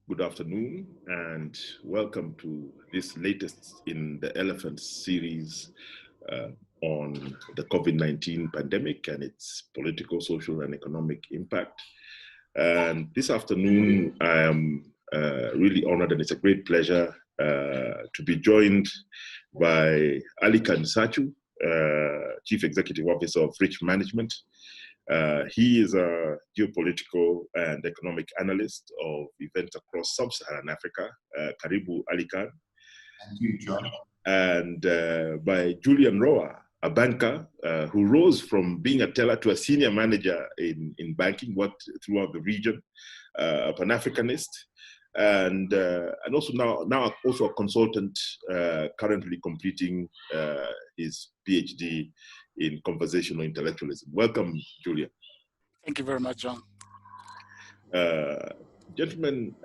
Good afternoon, and welcome to this latest in the Elephant series on the COVID-19 pandemic and its political, social, and economic impact. And this afternoon, I am really honored, and it's a great pleasure to be joined by Aly-Khan Satchu, Chief Executive Officer of Rich Management. He is a geopolitical and economic analyst of events across sub-Saharan Africa. Karibu Aly-Khan. Thank you, John. And by Julian, Rowan, a banker who rose from being a teller to a senior manager in banking, worked throughout the region, a Pan-Africanist, and also now also a consultant, currently completing his PhD in conversational intellectualism. Welcome, Julian. Thank you very much, John. Gentlemen,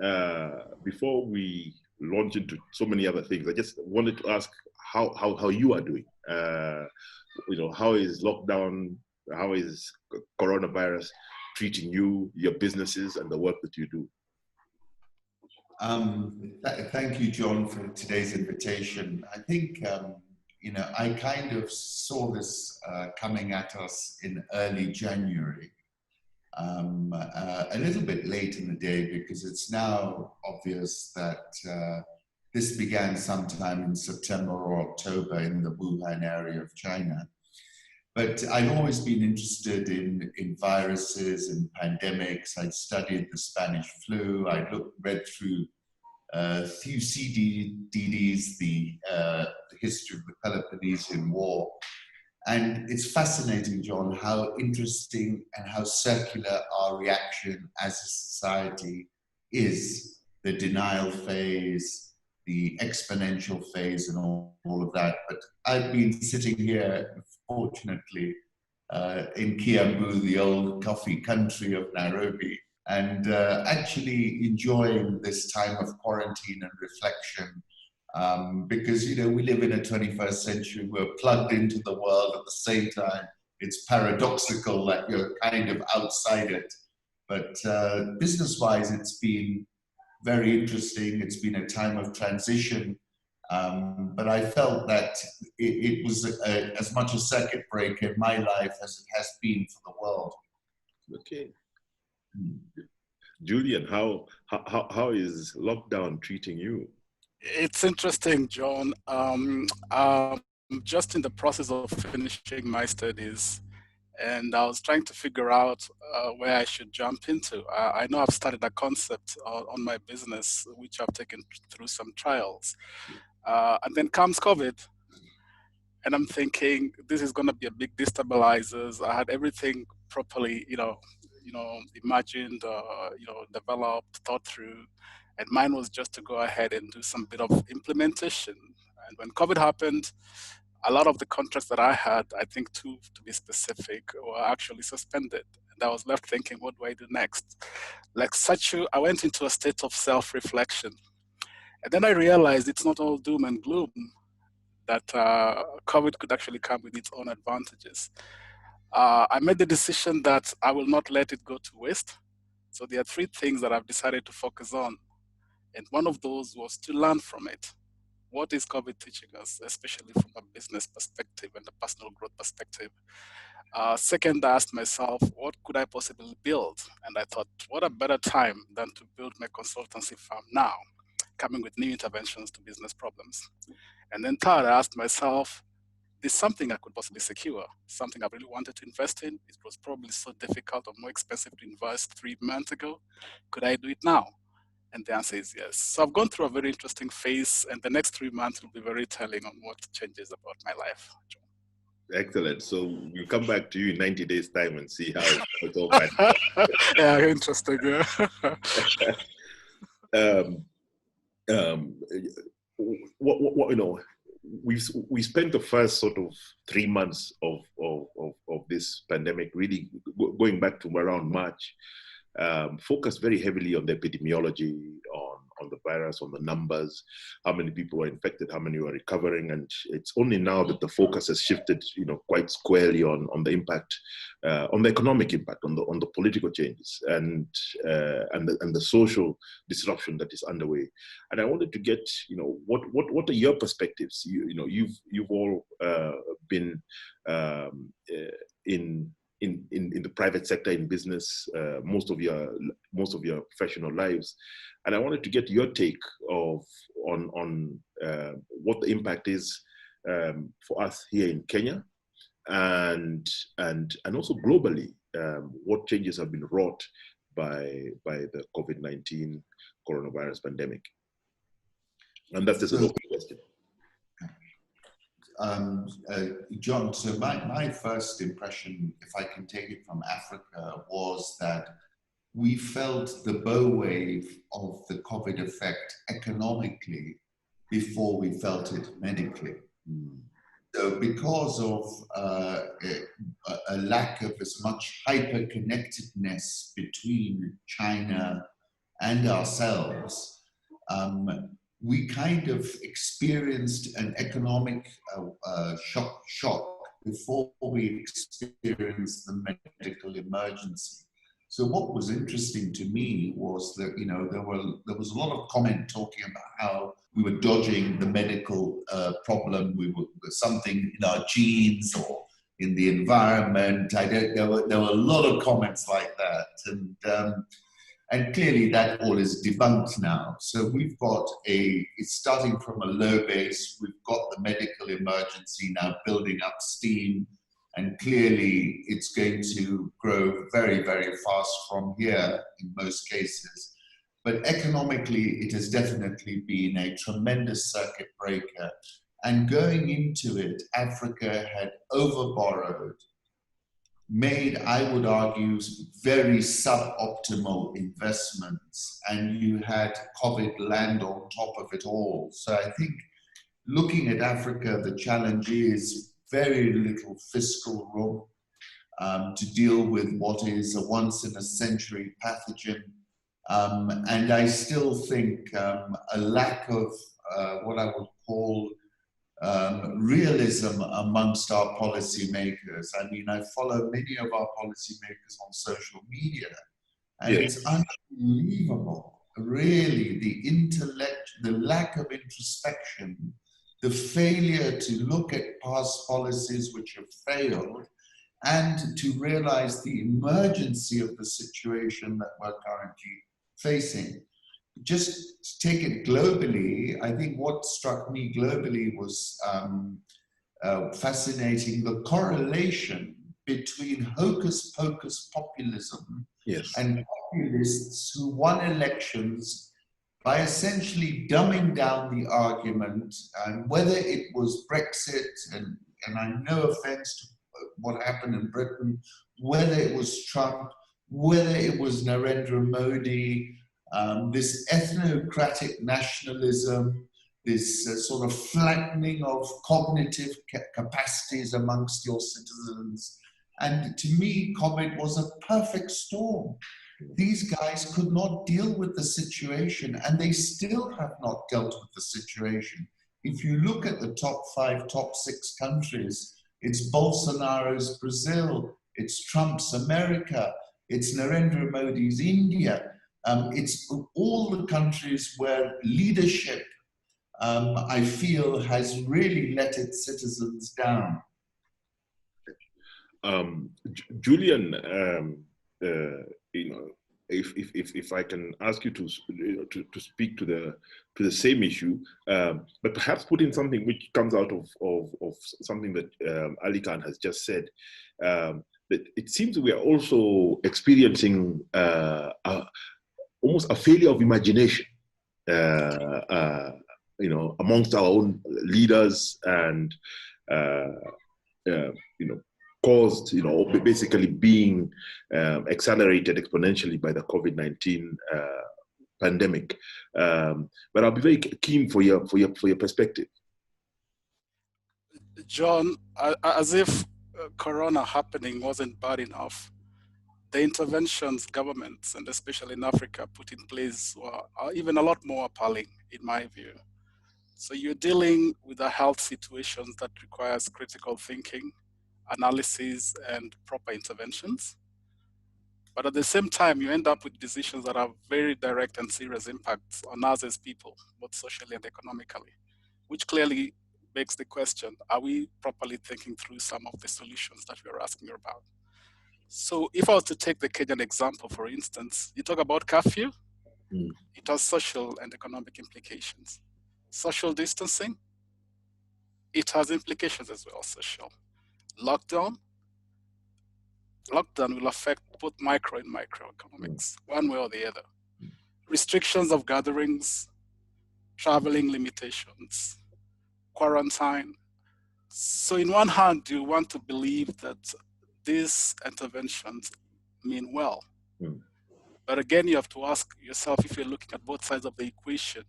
before we launch into so many other things, I just wanted to ask how you are doing. How is lockdown, how is coronavirus treating you, your businesses, and the work that you do? Thank you, John, for today's invitation. I think, I kind of saw this coming at us in early January, a little bit late in the day, because it's now obvious that this began sometime in September or October in the Wuhan area of China. But I've always been interested in viruses and pandemics. I'd studied the Spanish flu. I read through Thucydides, the history of the Peloponnesian War. And it's fascinating, John, how interesting and how circular our reaction as a society is. The denial phase, the exponential phase, and all of that. But I've been sitting here, fortunately, in Kiambu, the old coffee country of Nairobi, and actually enjoying this time of quarantine and reflection, because we live in a 21st century. We're plugged into the world at the same time. It's paradoxical that you're kind of outside it, but business-wise, it's been very interesting. It's been a time of transition, but I felt that it was as much a circuit break in my life as it has been for the world. Okay. Julian, how is lockdown treating you? It's interesting, John. I'm just in the process of finishing my studies, and I was trying to figure out where I should jump into. I know I've started a concept on my business, which I've taken through some trials. And then comes COVID, and I'm thinking this is going to be a big destabilizer. I had everything properly, imagined, developed, thought through, and mine was just to go ahead and do some bit of implementation. And when COVID happened, a lot of the contracts that I had, I think two to be specific, were actually suspended. And I was left thinking, what do I do next? Like Satchu, I went into a state of self-reflection. And then I realized it's not all doom and gloom, that COVID could actually come with its own advantages. I made the decision that I will not let it go to waste. So there are three things that I've decided to focus on. And one of those was to learn from it. What is COVID teaching us, especially from a business perspective and a personal growth perspective? Second, I asked myself, what could I possibly build? And I thought, what a better time than to build my consultancy firm now, coming with new interventions to business problems. And then third, I asked myself, is something I could possibly secure, something I really wanted to invest in. It was probably so difficult or more expensive to invest 3 months ago. Could I do it now? And the answer is yes. So I've gone through a very interesting phase, and the next 3 months will be very telling on what changes about my life, John. Excellent. So we'll come back to you in 90 dads time and see how it's all back. Yeah, interesting. We spent the first sort of 3 months of this pandemic, really going back to around March, focused very heavily on the epidemiology, on on the virus, on the numbers, how many people are infected, how many are recovering, and it's only now that the focus has shifted, quite squarely on the impact, on the economic impact, on the political changes, and the social disruption that is underway. And I wanted to get, what are your perspectives? You've all been in the private sector, in business, most of your professional lives, and I wanted to get your take on what the impact is for us here in Kenya, and also globally, what changes have been wrought by the COVID-19 coronavirus pandemic. And that's just an open question. John, so my first impression, if I can take it from Africa, was that we felt the bow wave of the COVID effect economically before we felt it medically. So because of a lack of as much hyper-connectedness between China and ourselves, we kind of experienced an economic shock before we experienced the medical emergency. So what was interesting to me was that, there was a lot of comment talking about how we were dodging the medical problem. We were something in our genes or in the environment. There were a lot of comments like that. And clearly that all is debunked now. So we've got it's starting from a low base. We've got the medical emergency now building up steam. And clearly it's going to grow very, very fast from here in most cases. But economically, it has definitely been a tremendous circuit breaker. And going into it, Africa had overborrowed, made, I would argue, very suboptimal investments, and you had COVID land on top of it all. So I think looking at Africa, the challenge is very little fiscal room to deal with what is a once-in-a-century pathogen. And I still think a lack of what I would call realism amongst our policymakers. I mean, I follow many of our policymakers on social media, and it's unbelievable, really, the lack of introspection, the failure to look at past policies which have failed, and to realize the emergency of the situation that we're currently facing. Just take it globally, I think what struck me globally was fascinating, the correlation between hocus pocus populism and populists who won elections by essentially dumbing down the argument, and whether it was Brexit, and I'm no offense to what happened in Britain, whether it was Trump, whether it was Narendra Modi, this ethnocratic nationalism, this sort of flattening of cognitive capacities amongst your citizens. And to me, COVID was a perfect storm. These guys could not deal with the situation, and they still have not dealt with the situation. If you look at the top 5, top 6 countries, it's Bolsonaro's Brazil, it's Trump's America, it's Narendra Modi's India. It's all the countries where leadership, I feel, has really let its citizens down. Julian, if I can ask you to speak to the same issue, but perhaps put in something which comes out of something that Aly-Khan has just said. That it seems we are also experiencing almost a failure of imagination, amongst our own leaders, and caused, basically being accelerated exponentially by the COVID-19 pandemic. But I'll be very keen for your perspective. John, as if Corona happening wasn't bad enough, the interventions governments, and especially in Africa, put in place are even a lot more appalling, in my view. So you're dealing with a health situation that requires critical thinking, analysis, and proper interventions. But at the same time, you end up with decisions that have very direct and serious impacts on us as people, both socially and economically, which clearly begs the question, are we properly thinking through some of the solutions that we're asking about? So if I was to take the Kenyan example, for instance, you talk about curfew, it has social and economic implications. Social distancing, it has implications as well, social. Lockdown will affect both micro and microeconomics, one way or the other. Restrictions of gatherings, traveling limitations, quarantine. So in one hand, you want to believe that these interventions mean well. But again, you have to ask yourself, if you're looking at both sides of the equation,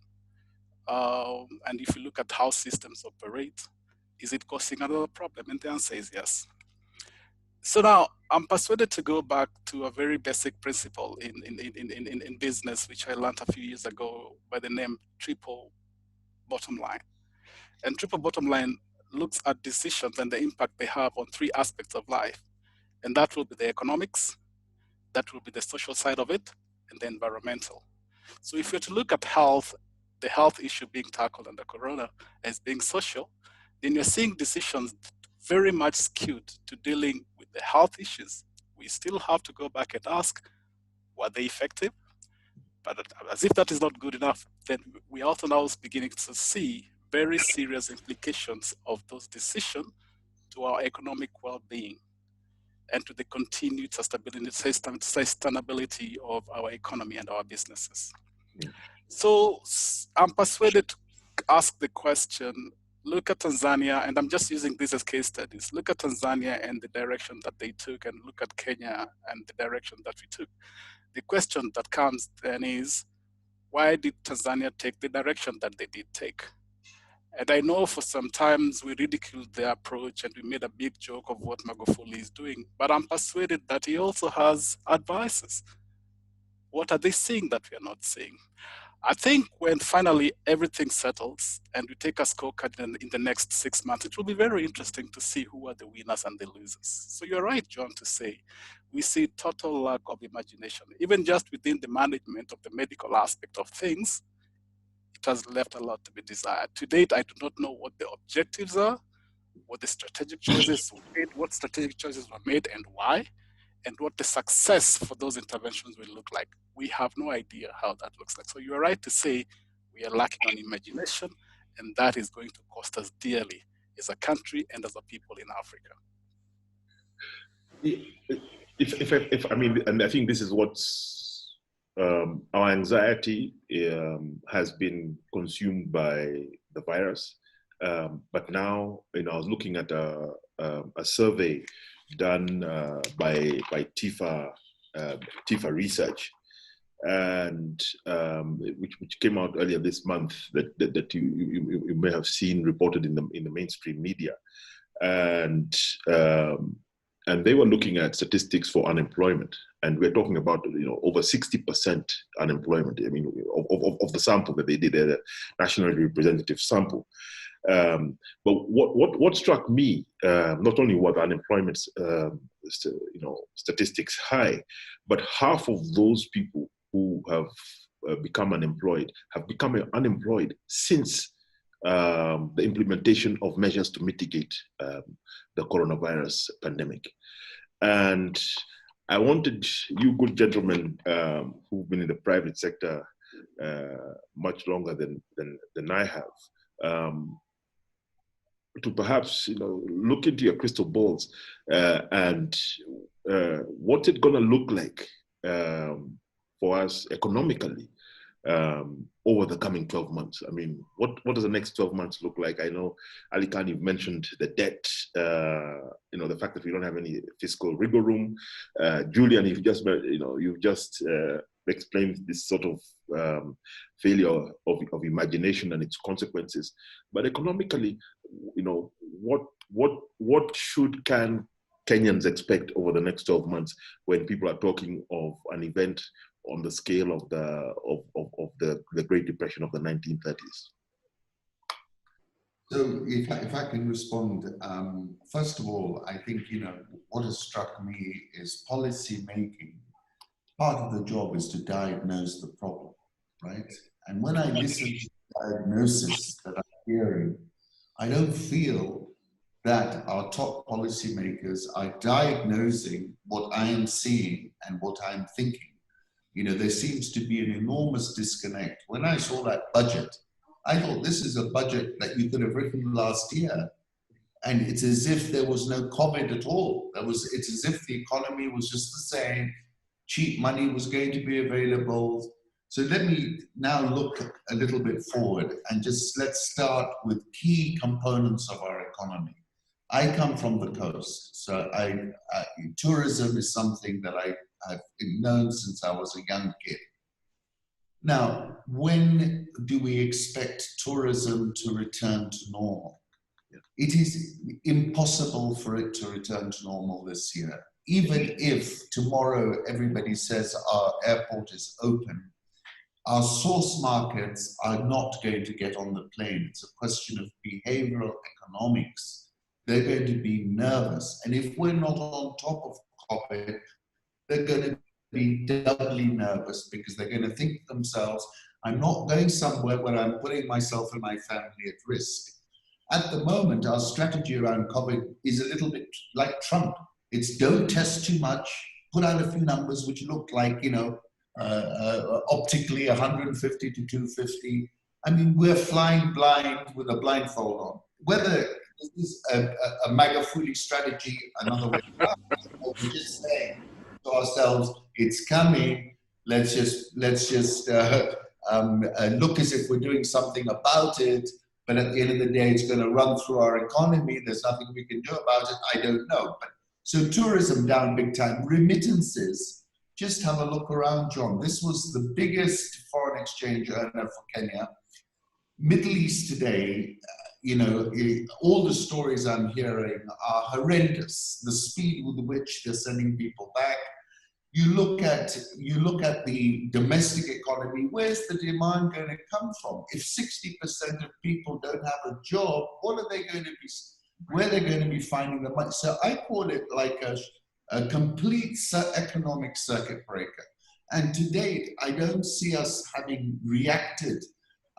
and if you look at how systems operate, is it causing another problem? And the answer is yes. So now I'm persuaded to go back to a very basic principle in business, which I learned a few years ago by the name triple bottom line. And triple bottom line looks at decisions and the impact they have on three aspects of life. And that will be the economics, that will be the social side of it, and the environmental. So if you're to look at health, the health issue being tackled under Corona as being social, then you're seeing decisions very much skewed to dealing with the health issues. We still have to go back and ask, were they effective? But as if that is not good enough, then we also now beginning to see very serious implications of those decisions to our economic well-being and to the continued sustainability of our economy and our businesses. So I'm persuaded to ask the question, look at Tanzania, and I'm just using this as case studies. Look at Tanzania and the direction that they took, and look at Kenya and the direction that we took. The question that comes then is, why did Tanzania take the direction that they did take? And I know for some times we ridiculed their approach and we made a big joke of what Magufuli is doing, but I'm persuaded that he also has advices. What are they seeing that we are not seeing? I think when finally everything settles and we take a scorecard in the next 6 months, it will be very interesting to see who are the winners and the losers. So you're right, John, to say we see total lack of imagination. Even just within the management of the medical aspect of things, it has left a lot to be desired. To date, I do not know what the objectives are, what the strategic choices were made, what strategic choices were made and why, and what the success for those interventions will look like. We have no idea how that looks like. So you're right to say we are lacking on imagination, and that is going to cost us dearly as a country and as a people in Africa. I mean, and I think this is what's our anxiety has been consumed by the virus. But now, I was looking at a survey done by TIFA Research, and which came out earlier this month that you may have seen reported in the mainstream media, and they were looking at statistics for unemployment, and we're talking about over 60% unemployment. I mean, of the sample that they did, a nationally representative sample. But what struck me, not only were the unemployment statistics high, but half of those people who have become unemployed have become unemployed since the implementation of measures to mitigate the coronavirus pandemic. And I wanted you good gentlemen who've been in the private sector much longer than I have, to perhaps look into your crystal balls and what's it going to look like for us economically over the coming 12 months. I mean, what does the next 12 months look like? I know, Aly-Khan, you've mentioned the debt, the fact that we don't have any fiscal wiggle room. Julian, you've just explained this sort of failure of imagination and its consequences. But economically, what should, can, Kenyans expect over the next 12 months when people are talking of an event on the scale of the Great Depression of the 1930s? So if I can respond, first of all, I think, what has struck me is policy making. Part of the job is to diagnose the problem, right? And when I listen to the diagnosis that I'm hearing, I don't feel that our top policymakers are diagnosing what I am seeing and what I'm thinking. There seems to be an enormous disconnect. When I saw that budget, I thought this is a budget that you could have written last year. And it's as if there was no COVID at all. It's as if the economy was just the same. Cheap money was going to be available. So let me now look a little bit forward and let's start with key components of our economy. I come from the coast, so tourism is something that I've known since I was a young kid. Now, when do we expect tourism to return to normal? It is impossible for it to return to normal this year. Even if tomorrow everybody says our airport is open, our source markets are not going to get on the plane. It's a question of behavioral economics. They're going to be nervous. And if we're not on top of COVID, they're going to be doubly nervous because they're going to think to themselves, I'm not going somewhere where I'm putting myself and my family at risk. At the moment, our strategy around COVID is a little bit like Trump. It's don't test too much, put out a few numbers which look like, optically 150 to 250. I mean, we're flying blind with a blindfold on. Whether this is a Magafuli strategy, another way around, we're just saying to ourselves, it's coming. Let's just look as if we're doing something about it. But at the end of the day, it's going to run through our economy. There's nothing we can do about it. I don't know. So tourism down big time. Remittances, just have a look around, John. This was the biggest foreign exchange earner for Kenya. Middle East today, all the stories I'm hearing are horrendous. The speed with which they're sending people back. You look at the domestic economy, where's the demand going to come from? If 60% of people don't have a job, where are they going to be finding the money? So I call it like a complete economic circuit breaker. And to date, I don't see us having reacted.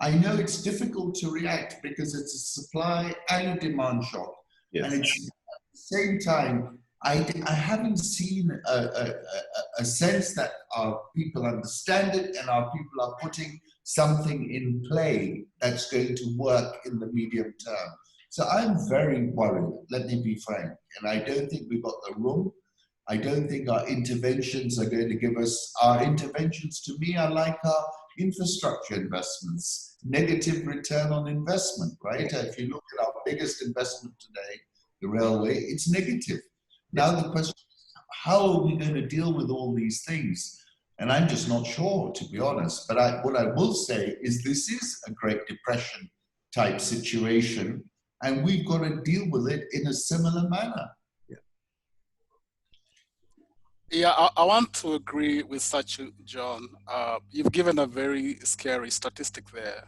I know it's difficult to react because it's a supply and a demand shock. Yes. And it's at the same time, I haven't seen a sense that our people understand it and our people are putting something in play that's going to work in the medium term. So I'm very worried, let me be frank, and I don't think we've got the room. I don't think our interventions are going to give us, our interventions to me are like our infrastructure investments, negative return on investment, right? If you look at our biggest investment today, the railway, it's negative. Now the question is, how are we going to deal with all these things? And I'm just not sure, to be honest. But what I will say is this is a Great Depression type situation, and we've got to deal with it in a similar manner. Yeah, I want to agree with Satchu, John. You've given a very scary statistic there.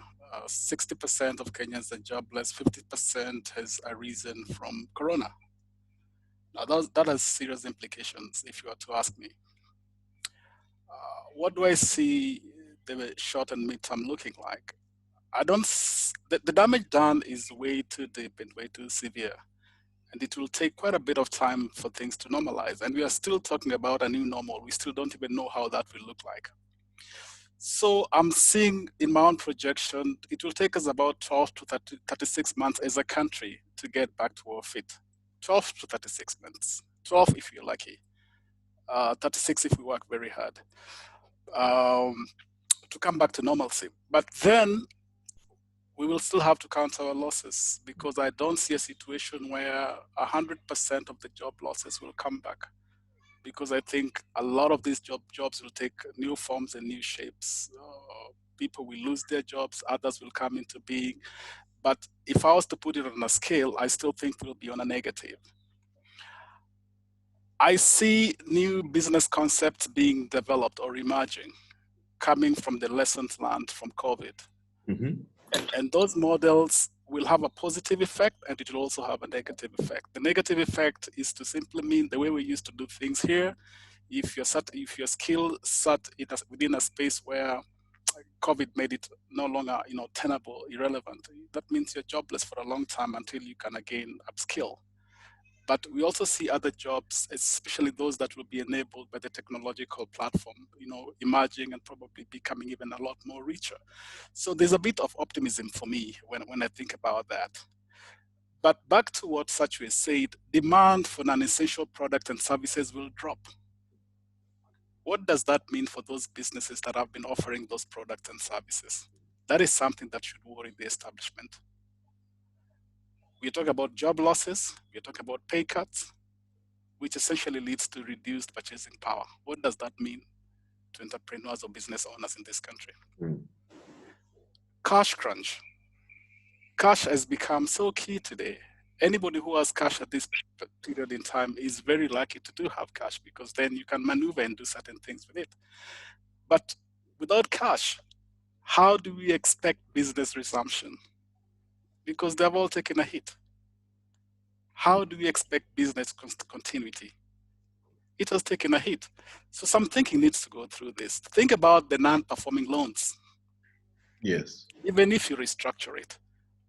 60% of Kenyans are jobless, 50% has arisen from Corona. Now that has serious implications if you were to ask me. What do I see the short and midterm looking like? The damage done is way too deep and way too severe. And it will take quite a bit of time for things to normalize. And we are still talking about a new normal. We still don't even know how that will look like. So I'm seeing in my own projection, it will take us about 12 to 36 months as a country to get back to our feet. 12 to 36 months. 12 if you're lucky. 36 if we work very hard. To come back to normalcy. But then we will still have to count our losses because I don't see a situation where 100% of the job losses will come back, because I think a lot of these jobs will take new forms and new shapes. People will lose their jobs, others will come into being. But if I was to put it on a scale, I still think we'll be on a negative. I see new business concepts being developed or emerging, coming from the lessons learned from COVID. Mm-hmm. And those models will have a positive effect, and it will also have a negative effect. The negative effect is to simply mean the way we used to do things here. If your skill sat within a space where COVID made it no longer, tenable, irrelevant, that means you're jobless for a long time until you can again upskill. But we also see other jobs, especially those that will be enabled by the technological platform, emerging and probably becoming even a lot more richer. So there's a bit of optimism for me when I think about that. But back to what Satchu said, demand for non-essential products and services will drop. What does that mean for those businesses that have been offering those products and services? That is something that should worry the establishment. We talk about job losses, we talk about pay cuts, which essentially leads to reduced purchasing power. What does that mean to entrepreneurs or business owners in this country? Mm. Cash crunch. Cash has become so key today. Anybody who has cash at this period in time is very lucky to do have cash, because then you can maneuver and do certain things with it. But without cash, how do we expect business resumption? Because they've all taken a hit. How do we expect business continuity? It has taken a hit. So some thinking needs to go through this. Think about the non-performing loans. Yes. Even if you restructure it,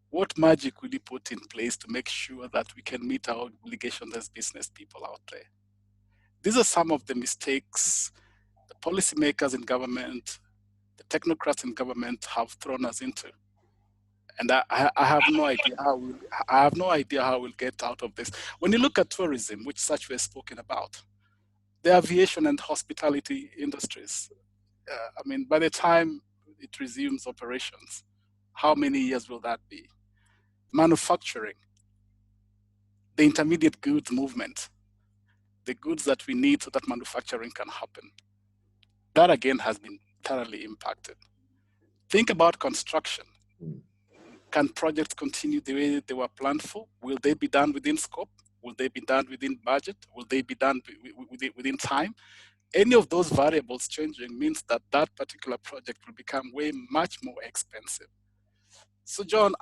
what magic will you put in place to make sure that we can meet our obligations as business people out there? These are some of the mistakes the policymakers in government, the technocrats in government have thrown us into. And I have no idea how we'll get out of this. When you look at tourism, which Satchu has spoken about, the aviation and hospitality industries, by the time it resumes operations, how many years will that be? Manufacturing, the intermediate goods movement, the goods that we need so that manufacturing can happen. That again has been thoroughly impacted. Think about construction. Can projects continue the way they were planned for? Will they be done within scope? Will they be done within budget? Will they be done within time? Any of those variables changing means that that particular project will become much more expensive. So John,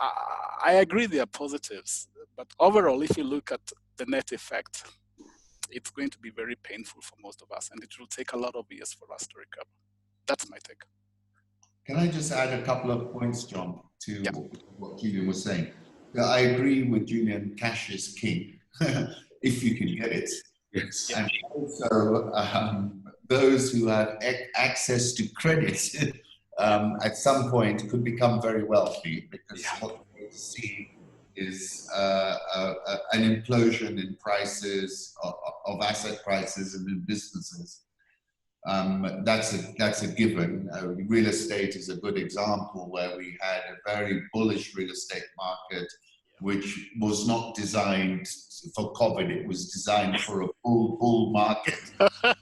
I agree there are positives, but overall, if you look at the net effect, it's going to be very painful for most of us, and it will take a lot of years for us to recover. That's my take. Can I just add a couple of points, John, to what Julian was saying? I agree with Julian, cash is king, if you can get it. Yes. And also, those who have access to credit at some point could become very wealthy, because what we're going to see is an implosion in prices, of asset prices and in businesses. That's a given. Real estate is a good example where we had a very bullish real estate market, which was not designed for COVID. It was designed for a bull market.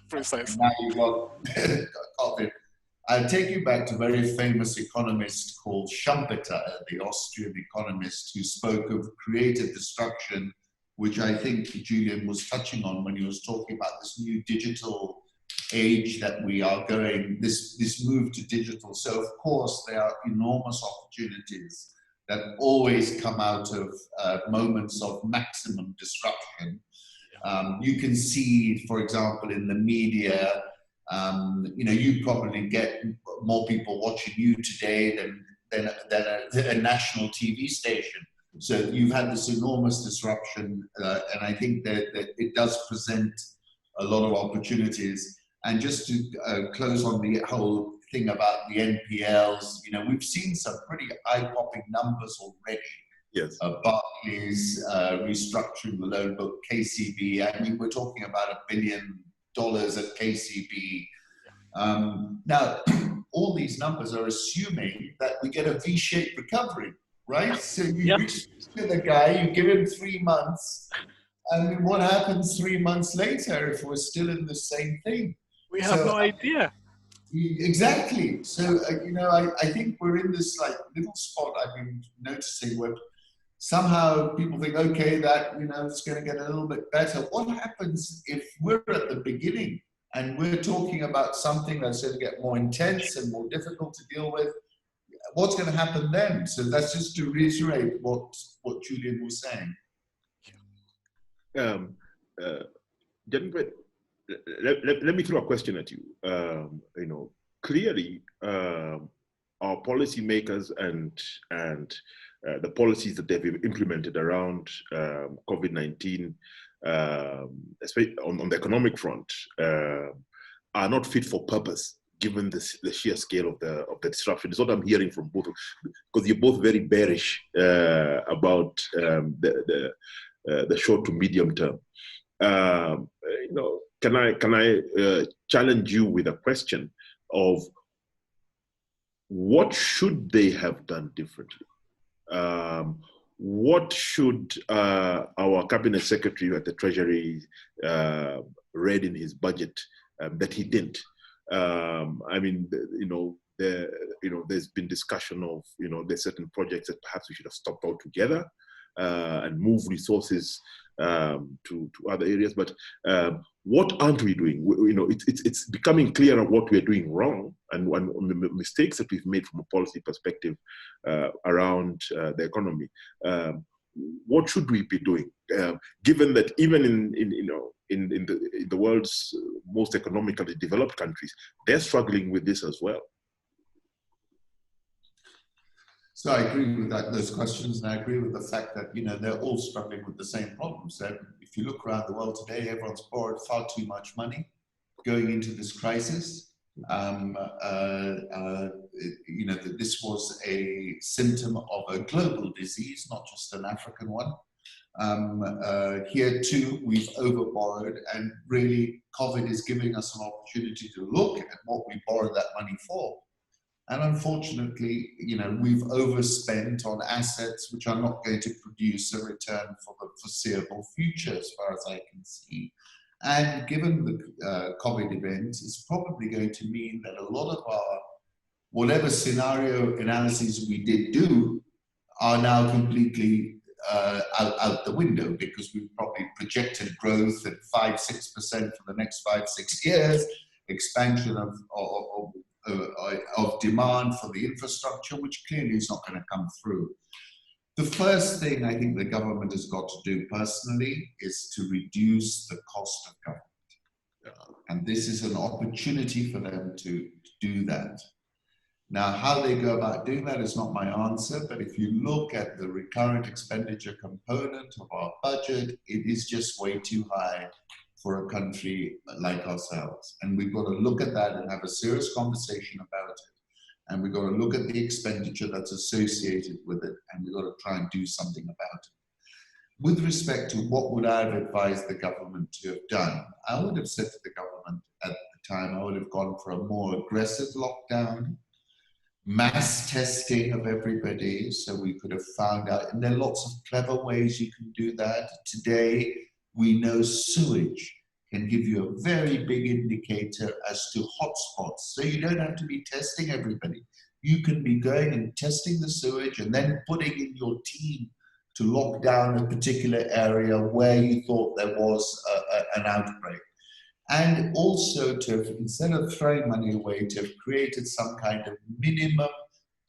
Precisely. And now you've got COVID. I'll take you back to a very famous economist called Schumpeter, the Austrian economist, who spoke of creative destruction, which I think Julian was touching on when he was talking about this new digital age that we are going, this move to digital. So of course there are enormous opportunities that always come out of moments of maximum disruption. You can see, for example, in the media, you probably get more people watching you today than a national TV station. So you've had this enormous disruption, and I think that it does present a lot of opportunities. And just to close on the whole thing about the NPLs, we've seen some pretty eye-popping numbers already. Yes. Barclays restructuring the loan book, KCB. I mean, we're talking about $1 billion at KCB. Now, all these numbers are assuming that we get a V-shaped recovery, right? So you reach to the guy, you give him 3 months, and what happens 3 months later if we're still in the same thing? We have no idea. Exactly. So, I think we're in this little spot I've been noticing where somehow people think, okay, that, it's going to get a little bit better. What happens if we're at the beginning and we're talking about something that's going to get more intense and more difficult to deal with? What's going to happen then? So that's just to reiterate what Julian was saying. Gentlemen, let me throw a question at you. Clearly, our policymakers and the policies that they've implemented around COVID-19, especially on the economic front, are not fit for purpose, given the sheer scale of the disruption. It's what I'm hearing from both, because you're both very bearish about the short to medium term. Can I challenge you with a question of what should they have done differently? What should our cabinet secretary at the Treasury read in his budget that he didn't? There's been discussion of, there's certain projects that perhaps we should have stopped altogether and move resources to other areas. But what aren't we doing? It's becoming clear what we're doing wrong and mistakes that we've made from a policy perspective around the economy. What should we be doing, given that even in the world's most economically developed countries, they're struggling with this as well? So I agree with those questions, and I agree with the fact that they're all struggling with the same problems. That if you look around the world today, everyone's borrowed far too much money going into this crisis. That this was a symptom of a global disease, not just an African one. Here too, we've overborrowed, and really COVID is giving us an opportunity to look at what we borrowed that money for. And unfortunately, we've overspent on assets which are not going to produce a return for the foreseeable future, as far as I can see. And given the COVID event, it's probably going to mean that a lot of our, whatever scenario analyses we did do, are now completely out the window, because we've probably projected growth at 5-6% for the next 5-6 years, expansion of demand for the infrastructure, which clearly is not going to come through. The first thing I think the government has got to do personally is to reduce the cost of government. And this is an opportunity for them to do that. Now, how they go about doing that is not my answer, but if you look at the recurrent expenditure component of our budget, it is just way too high for a country like ourselves. And we've got to look at that and have a serious conversation about it. And we've got to look at the expenditure that's associated with it, and we've got to try and do something about it. With respect to what would I have advised the government to have done, I would have said to the government at the time, I would have gone for a more aggressive lockdown, mass testing of everybody, so we could have found out, and there are lots of clever ways you can do that. Today, we know sewage can give you a very big indicator as to hotspots. So you don't have to be testing everybody. You can be going and testing the sewage and then putting in your team to lock down a particular area where you thought there was an outbreak. And also to have, instead of throwing money away, to have created some kind of minimum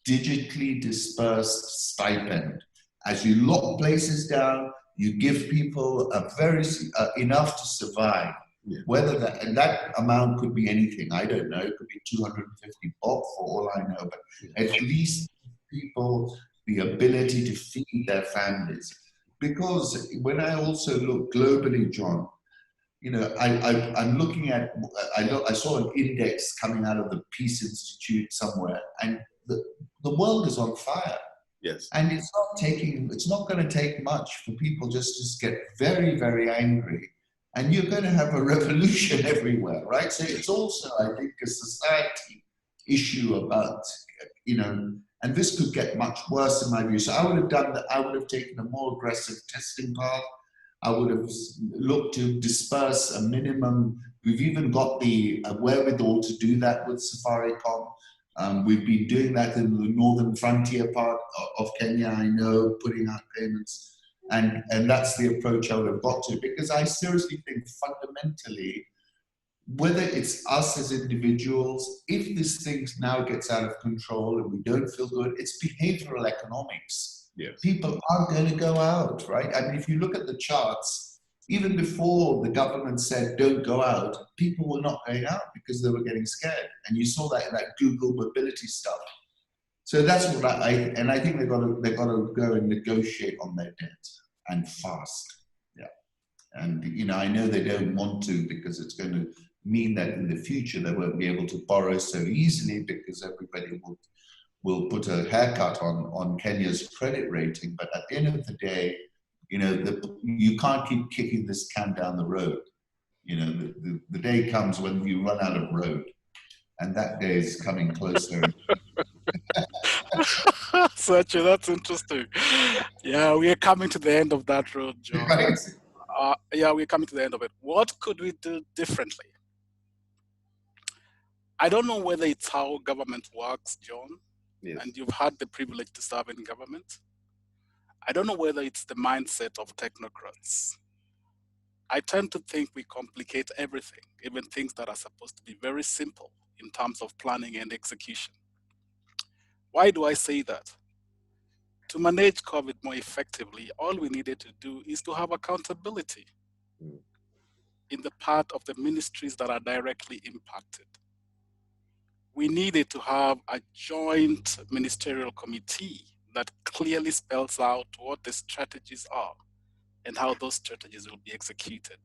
digitally dispersed stipend. As you lock places down, you give people a very enough to survive. Yeah. Whether that amount could be anything, I don't know. It could be 250 bob for all I know, but at least people the ability to feed their families. Because when I also look globally, John, I'm looking at. I saw an index coming out of the Peace Institute somewhere, and the world is on fire. Yes. And it's not going to take much for people just to get very, very angry. And you're going to have a revolution everywhere, right? So it's also, I think, a society issue about, and this could get much worse in my view. So I would have done that. I would have taken a more aggressive testing path. I would have looked to disperse a minimum. We've even got the wherewithal to do that with Safaricom. We've been doing that in the northern frontier part of Kenya, I know, putting out payments. And that's the approach I would have got to, because I seriously think fundamentally, whether it's us as individuals, if this thing now gets out of control and we don't feel good, it's behavioral economics. Yes. People aren't going to go out, right? I mean, if you look at the charts, even before the government said don't go out, people were not going out because they were getting scared. And you saw that in that Google mobility stuff. So that's what I think they've got to go and negotiate on their debt, and fast. Yeah. And, you know, I know they don't want to, because it's going to mean that in the future they won't be able to borrow so easily, because everybody will put a haircut on Kenya's credit rating. But at the end of the day, you know, you can't keep kicking this can down the road. You know, the day comes when you run out of road, and that day is coming closer. Satchu, that's interesting. Yeah, we are coming to the end of that road, John. Right? Yeah, we're coming to the end of it. What could we do differently? I don't know whether it's how government works, John, Yes. and you've had the privilege to serve in government. I don't know whether it's the mindset of technocrats. I tend to think we complicate everything, even things that are supposed to be very simple in terms of planning and execution. Why do I say that? To manage COVID more effectively, all we needed to do is to have accountability in the part of the ministries that are directly impacted. We needed to have a joint ministerial committee that clearly spells out what the strategies are and how those strategies will be executed.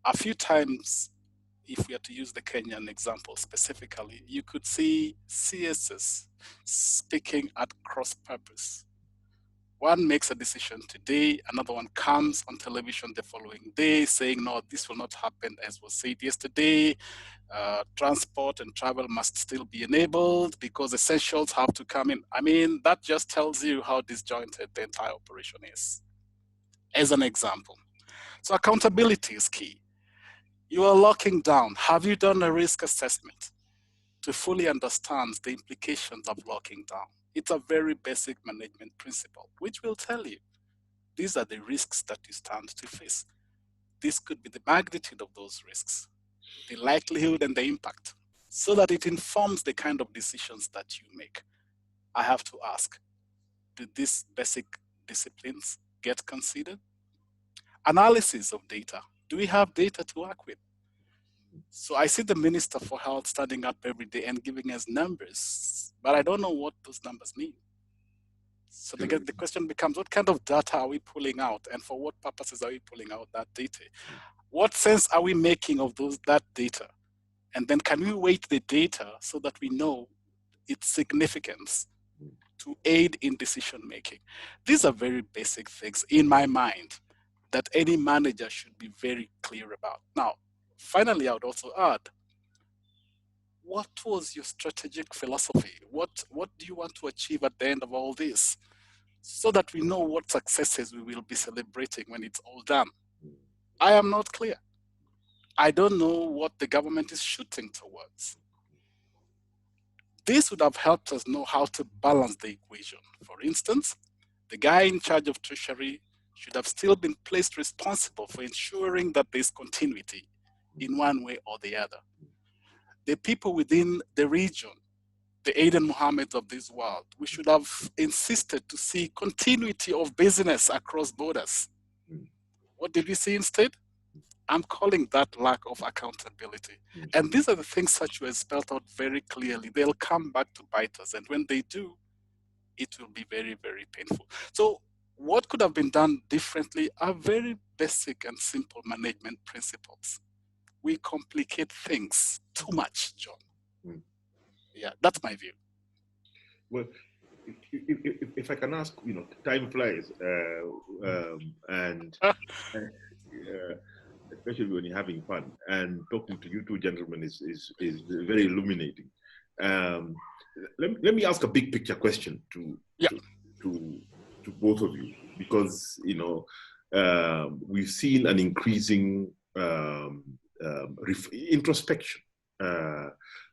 A few times, if we are to use the Kenyan example specifically, you could see CSs speaking at cross purpose. One makes a decision today, another one comes on television the following day saying, no, this will not happen as was said yesterday. Transport and travel must still be enabled because essentials have to come in. I mean, that just tells you how disjointed the entire operation is, as an example. So accountability is key. You are locking down. Have you done a risk assessment to fully understand the implications of locking down? It's a very basic management principle, which will tell you these are the risks that you stand to face. This could be the magnitude of those risks, the likelihood and the impact, so that it informs the kind of decisions that you make. I have to ask, do these basic disciplines get considered? Analysis of data. Do we have data to work with? So I see the Minister for Health standing up every day and giving us numbers, but I don't know what those numbers mean. So the question becomes, what kind of data are we pulling out, and for what purposes are we pulling out that data? What sense are we making of that data? And then can we weight the data so that we know its significance to aid in decision making? These are very basic things in my mind that any manager should be very clear about. Now, finally, I would also add, what was your strategic philosophy? What do you want to achieve at the end of all this? So that we know what successes we will be celebrating when it's all done. I am not clear. I don't know what the government is shooting towards. This would have helped us know how to balance the equation. For instance, the guy in charge of Treasury should have still been placed responsible for ensuring that there's continuity in one way or the other. The people within the region, the Aden Mohammeds of this world, we should have insisted to see continuity of business across borders. What did we see instead? I'm calling that lack of accountability. And these are the things Satchu has spelled out very clearly. They'll come back to bite us. And when they do, it will be very, very painful. So what could have been done differently are very basic and simple management principles. We complicate things too much, John. Yeah, that's my view. Well, if I can ask, you know, time flies, and especially when you're having fun, and talking to you two gentlemen is very illuminating. Let me ask a big picture question to both of you, because you know we've seen an increasing introspection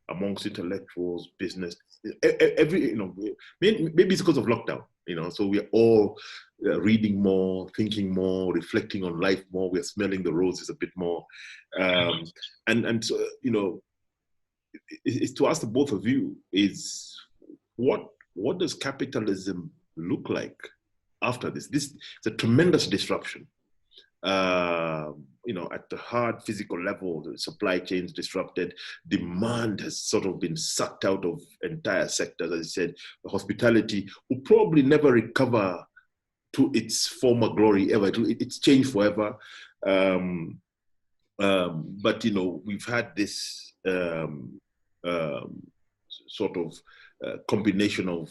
amongst intellectuals, business, every, maybe it's because of lockdown, so we're all reading more, thinking more, reflecting on life more, we're smelling the roses a bit more. And so, it's to ask the both of you is what does capitalism look like after this? This is a tremendous disruption. At the hard physical level, the supply chains disrupted, demand has sort of been sucked out of entire sectors. As I said, the hospitality will probably never recover to its former glory ever. It's changed forever. But we've had this sort of combination of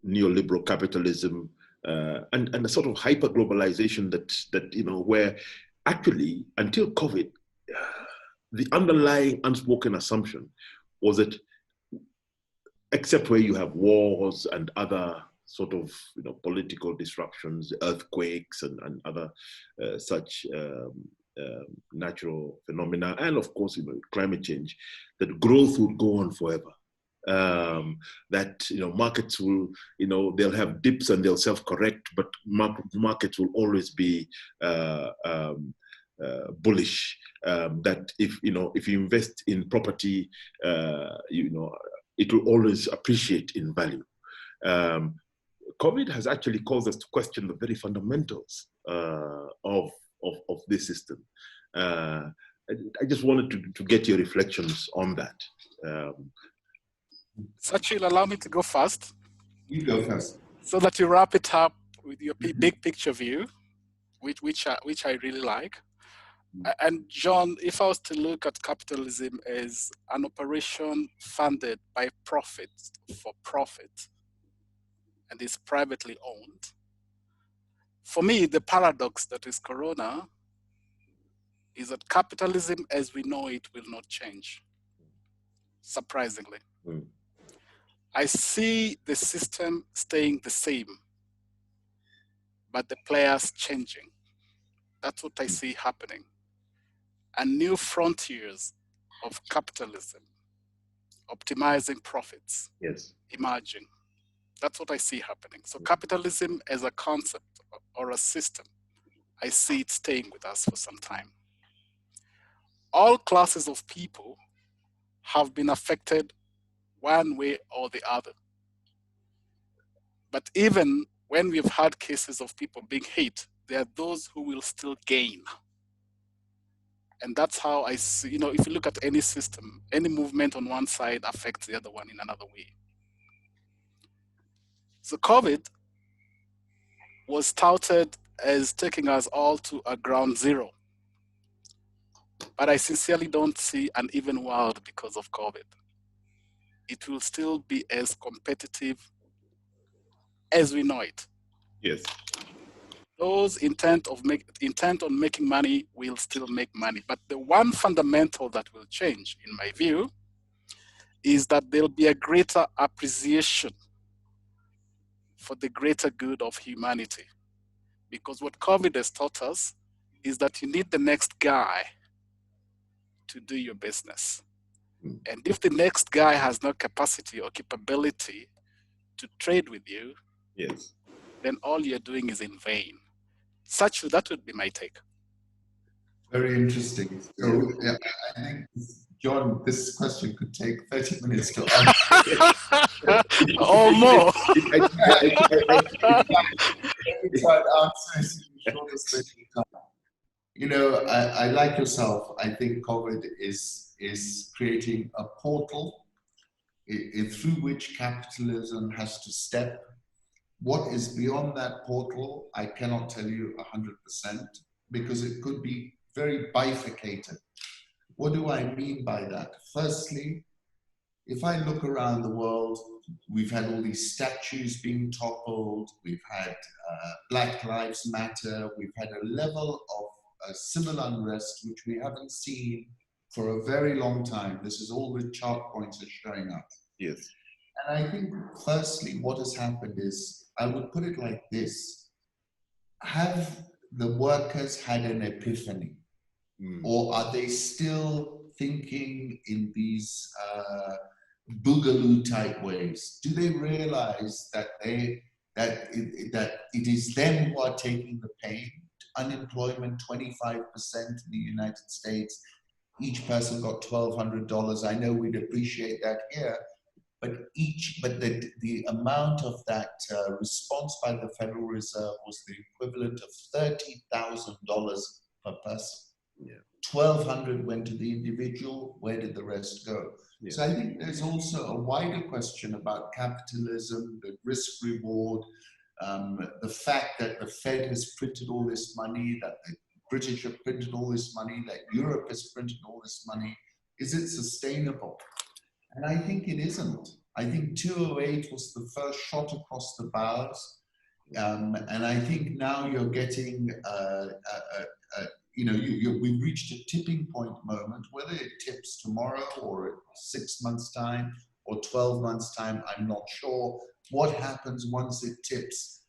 neoliberal capitalism and a sort of hyper globalization that where actually until COVID, the underlying unspoken assumption was that except where you have wars and other sort of political disruptions, earthquakes and other such natural phenomena, and of course climate change, that growth would go on forever. That markets will they'll have dips and they'll self-correct, but markets will always be bullish. That if you invest in property, it will always appreciate in value. COVID has actually caused us to question the very fundamentals of this system. I just wanted to get your reflections on that. Satchu, allow me to go first. You go first. So that you wrap it up with your big picture view, which I really like. And John, if I was to look at capitalism as an operation funded by profit for profit and is privately owned, for me, the paradox that is Corona is that capitalism as we know it will not change, surprisingly. I see the system staying the same, but the players changing. That's what I see happening. And new frontiers of capitalism, optimizing profits, emerging. That's what I see happening. So capitalism as a concept or a system, I see it staying with us for some time. All classes of people have been affected one way or the other. But even when we've had cases of people being hit, there are those who will still gain. And that's how I see, if you look at any system, any movement on one side affects the other one in another way. So COVID was touted as taking us all to a ground zero. But I sincerely don't see an even world because of COVID. It will still be as competitive as we know it. Yes. Those intent on making money will still make money. But the one fundamental that will change, in my view, is that there'll be a greater appreciation for the greater good of humanity. Because what COVID has taught us is that you need the next guy to do your business. And if the next guy has no capacity or capability to trade with you, then all you're doing is in vain. Satchu, that would be my take. Very interesting. So I think, John, this question could take 30 minutes to answer. Or more. Let me try and answer this in the shortest space of time. I like yourself. I think COVID is creating a portal through which capitalism has to step. What is beyond that portal, I cannot tell you 100%, because it could be very bifurcated. What do I mean by that? Firstly, if I look around the world, we've had all these statues being toppled, we've had Black Lives Matter, we've had a level of civil unrest which we haven't seen for a very long time. This is all the chart points are showing up. Yes. And I think, firstly, what has happened is, I would put it like this: have the workers had an epiphany? Or are they still thinking in these boogaloo type ways? Do they realize that that it is them who are taking the pain? Unemployment 25% in the United States. Each person got $1,200. I know we'd appreciate that here, but the amount of that response by the Federal Reserve was the equivalent of $30,000 per person. Yeah. 1,200 went to the individual. Where did the rest go? Yeah. So I think there's also a wider question about capitalism, the risk reward, the fact that the Fed has printed all this money, that the British have printed all this money, that Europe has printed all this money. Is it sustainable? And I think it isn't. I think 2008 was the first shot across the bows. And I think now you're getting, we've reached a tipping point moment. Whether it tips tomorrow or 6 months' time or 12 months' time, I'm not sure. What happens once it tips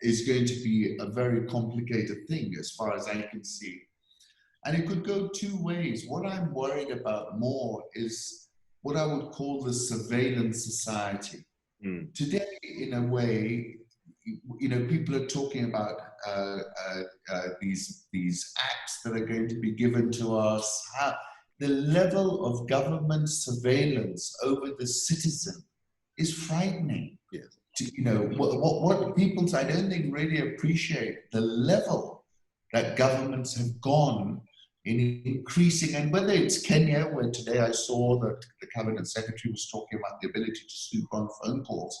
is going to be a very complicated thing as far as I can see. And it could go two ways. What I'm worried about more is what I would call the surveillance society. Today, in a way, people are talking about these apps that are going to be given to us. The level of government surveillance over the citizen is frightening. Yes. What people, I don't think, really appreciate the level that governments have gone in increasing, and whether it's Kenya, where today I saw that the cabinet secretary was talking about the ability to snoop on phone calls,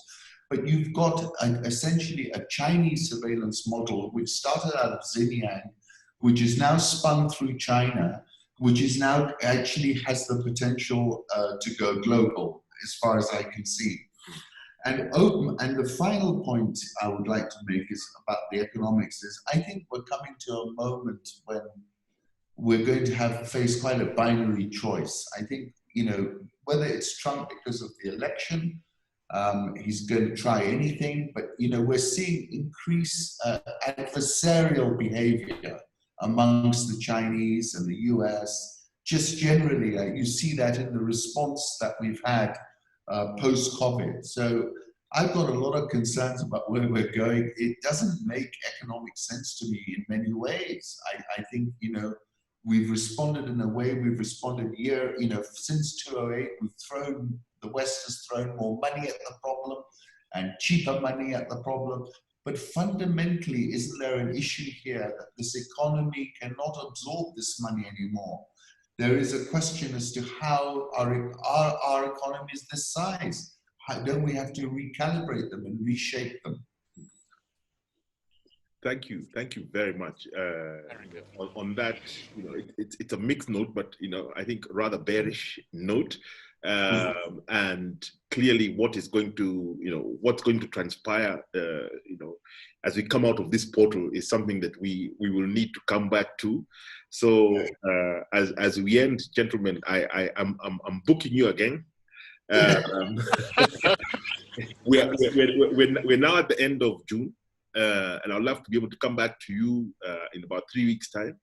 but you've got essentially a Chinese surveillance model which started out of Xinjiang, which is now spun through China, which is now actually has the potential to go global, as far as I can see. And the final point I would like to make is about the economics. Is I think we're coming to a moment when we're going to face quite a binary choice. I think, whether it's Trump because of the election, he's going to try anything, but, we're seeing increased adversarial behavior amongst the Chinese and the US. Just generally, you see that in the response that we've had post-COVID. So I've got a lot of concerns about where we're going. It doesn't make economic sense to me in many ways. I think, we've responded in a way, we've responded since 2008, the West has thrown more money at the problem and cheaper money at the problem. But fundamentally, isn't there an issue here that this economy cannot absorb this money anymore? There is a question as to how our economy is this size. Don't we have to recalibrate them and reshape them? Thank you very much. On that, it's a mixed note, but I think rather bearish note. And clearly, what's going to transpire, as we come out of this portal, is something that we will need to come back to. So, as we end, gentlemen, I'm booking you again. We're now at the end of June. And I'd love to be able to come back to you in about 3 weeks' time,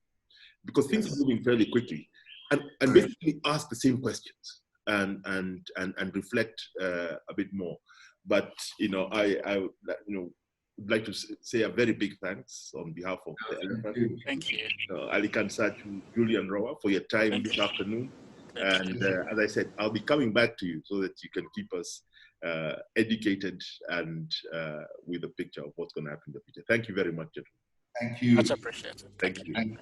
because things are moving fairly quickly, and basically ask the same questions and reflect a bit more. But I would like to say a very big thanks on behalf of the Elephant. Thank you. Aly-Khan, Satchu, Julian, Rowan, for your time this afternoon. And as I said, I'll be coming back to you so that you can keep us educated and with a picture of what's going to happen in the future. Thank you very much, gentlemen. Thank you. Much appreciated. Thank you.